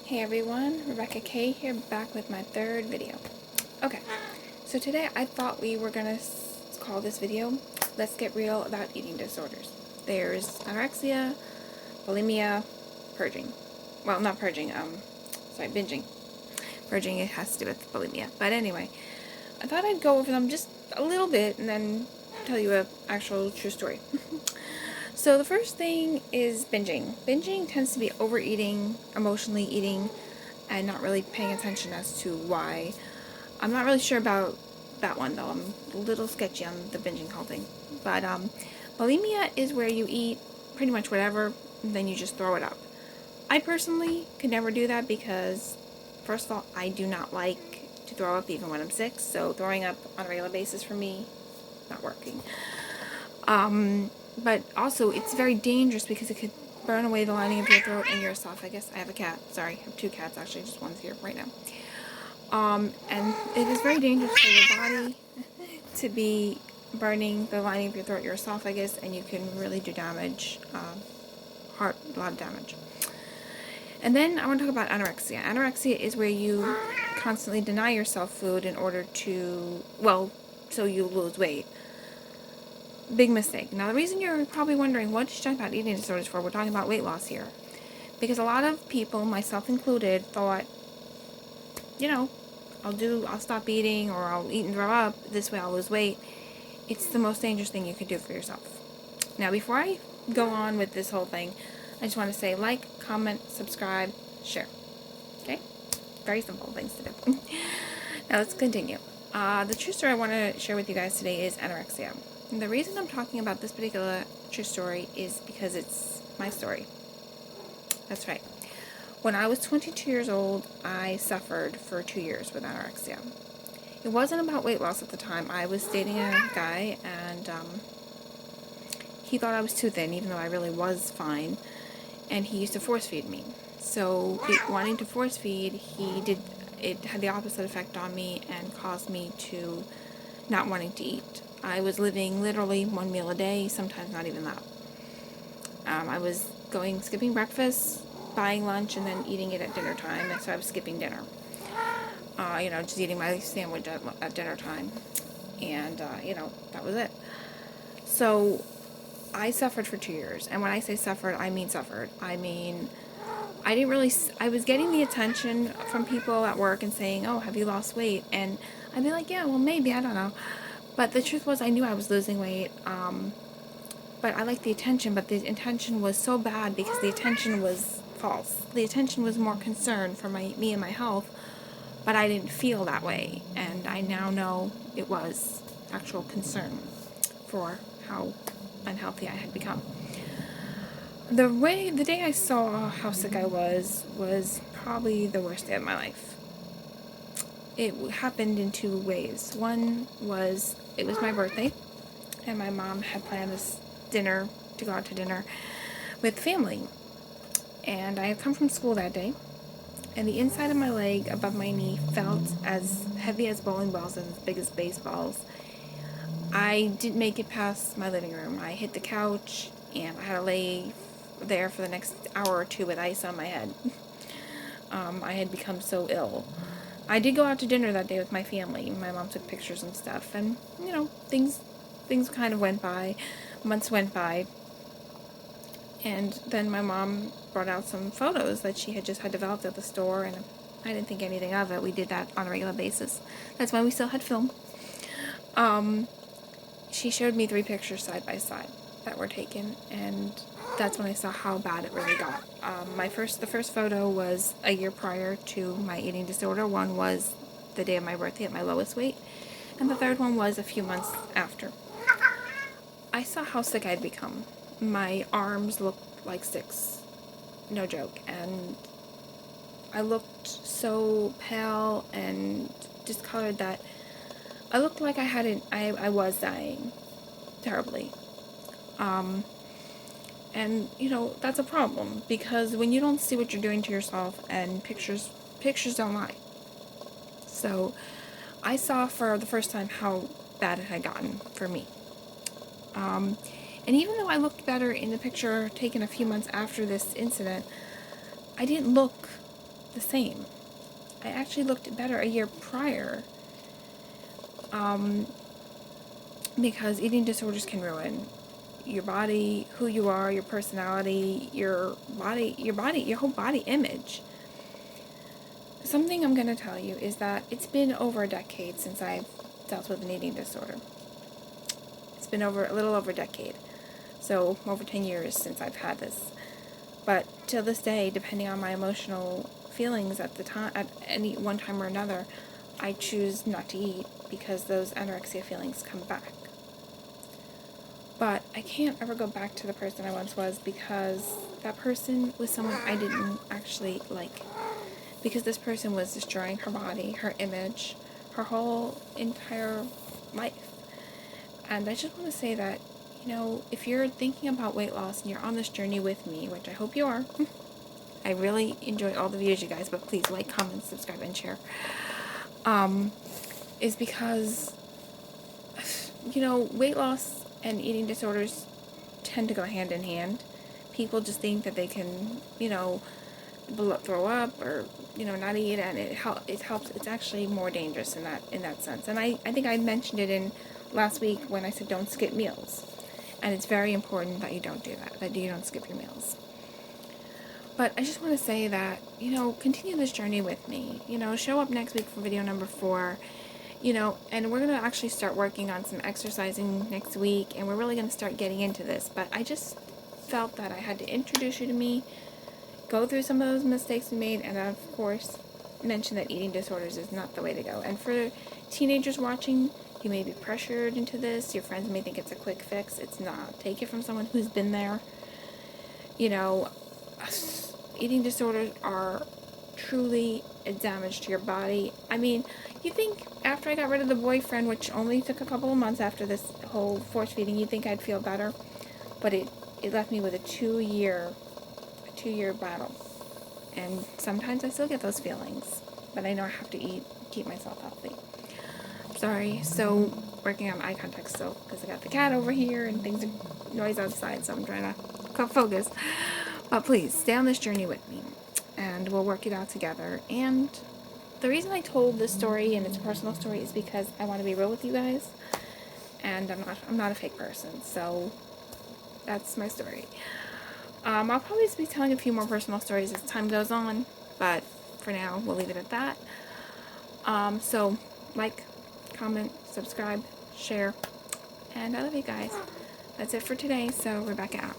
Hey everyone, Rebecca K here, back with my third video. Okay, so today I thought we were gonna call this video, Let's Get Real About Eating Disorders. There's anorexia, bulimia, purging. Well, not purging, binging. Purging, it has to do with bulimia. But anyway, I thought I'd go over them just a little bit and then tell you an actual true story. So the first thing is binging. Binging tends to be overeating, emotionally eating, and not really paying attention as to why. I'm not really sure about that one though. I'm a little sketchy on the binging whole thing. But bulimia is where you eat pretty much whatever, and then you just throw it up. I personally could never do that because, first of all, I do not like to throw up even when I'm sick. So throwing up on a regular basis for me, not working. But also, it's very dangerous because it could burn away the lining of your throat and your esophagus. I have a cat. Sorry, I have two cats actually. Just one's here right now. And it is very dangerous for your body to be burning the lining of your throat, your esophagus, and you can really do damage, a lot of damage. And then I want to talk about anorexia. Anorexia is where you constantly deny yourself food in order to, so you lose weight. Big mistake. Now, the reason you're probably wondering, what did you talk about eating disorders for? We're talking about weight loss here. Because a lot of people, myself included, thought, I'll stop eating, or I'll eat and throw up. This way I'll lose weight. It's the most dangerous thing you could do for yourself. Now, before I go on with this whole thing, I just want to say like, comment, subscribe, share. Okay? Very simple things to do. Now, let's continue. The true story I want to share with you guys today is anorexia. And the reason I'm talking about this particular true story is because it's my story. That's right. When I was 22 years old, I suffered for 2 years with anorexia. It wasn't about weight loss at the time. I was dating a guy, and he thought I was too thin, even though I really was fine, and he used to force feed me. So, wanting to force feed, it had the opposite effect on me and caused me to not wanting to eat. I was living literally one meal a day, sometimes not even that. I was skipping breakfast, buying lunch, and then eating it at dinner time, and so I was skipping dinner. Just eating my sandwich at dinner time, and, that was it. So, I suffered for 2 years, and when I say suffered, I mean suffered. I was getting the attention from people at work and saying, oh, have you lost weight? And I'd be like, yeah, well, maybe, I don't know. But the truth was, I knew I was losing weight, but I liked the attention, but the attention was so bad because the attention was false. The attention was more concern for me and my health, but I didn't feel that way, and I now know it was actual concern for how unhealthy I had become. The day I saw how sick I was probably the worst day of my life. It happened in two ways. One was, it was my birthday, and my mom had planned this dinner, to go out to dinner with family. And I had come from school that day, and the inside of my leg above my knee felt as heavy as bowling balls and as big as baseballs. I didn't make it past my living room. I hit the couch, and I had to lay there for the next hour or two with ice on my head. I had become so ill. I did go out to dinner that day with my family. My mom took pictures and stuff, and, things kind of went by. Months went by, and then my mom brought out some photos that she had just had developed at the store, and I didn't think anything of it. We did that on a regular basis. That's when we still had film. She showed me 3 pictures side by side that were taken, and that's when I saw how bad it really got. The first photo was a year prior to my eating disorder. One was the day of my birthday at my lowest weight, and the third one was a few months after. I saw how sick I'd become. My arms looked like sticks, no joke, and I looked so pale and discolored that I looked like I was dying terribly. And, that's a problem, because when you don't see what you're doing to yourself, and pictures don't lie. So, I saw for the first time how bad it had gotten for me. And even though I looked better in the picture taken a few months after this incident, I didn't look the same. I actually looked better a year prior, because eating disorders can ruin your body, who you are, your personality, your whole body image. Something I'm going to tell you is that it's been over a decade since I've dealt with an eating disorder. It's been a little over a decade. So over 10 years since I've had this. But till this day, depending on my emotional feelings at the time, at any one time or another, I choose not to eat because those anorexia feelings come back. But I can't ever go back to the person I once was, because that person was someone I didn't actually like. Because this person was destroying her body, her image, her whole entire life. And I just want to say that, if you're thinking about weight loss and you're on this journey with me, which I hope you are, I really enjoy all the views, you guys, but please like, comment, subscribe, and share, is because, weight loss and eating disorders tend to go hand in hand. People just think that they can, throw up or, not eat, and it helps. It's actually more dangerous in that sense. And I think I mentioned it in last week when I said don't skip meals. And it's very important that you don't do that you don't skip your meals. But I just want to say that, continue this journey with me. Show up next week for video number 4. And we're going to actually start working on some exercising next week, and we're really going to start getting into this. But I just felt that I had to introduce you to me, go through some of those mistakes we made, and of course, mention that eating disorders is not the way to go. And for teenagers watching, you may be pressured into this. Your friends may think it's a quick fix. It's not. Take it from someone who's been there. Eating disorders are truly a damage to your body. I mean, you think after I got rid of the boyfriend, which only took a couple of months after this whole force feeding, you think I'd feel better? But it left me with a 2-year battle. And sometimes I still get those feelings. But I know I have to eat, keep myself healthy. Sorry, so working on eye contact still, because I got the cat over here and things are noise outside, so I'm trying to focus. But please, stay on this journey with me, and we'll work it out together. And the reason I told this story, and it's a personal story, is because I want to be real with you guys, and I'm not a fake person, so that's my story. I'll probably be telling a few more personal stories as time goes on, but for now, we'll leave it at that. So, like, comment, subscribe, share, and I love you guys. That's it for today, so Rebecca out.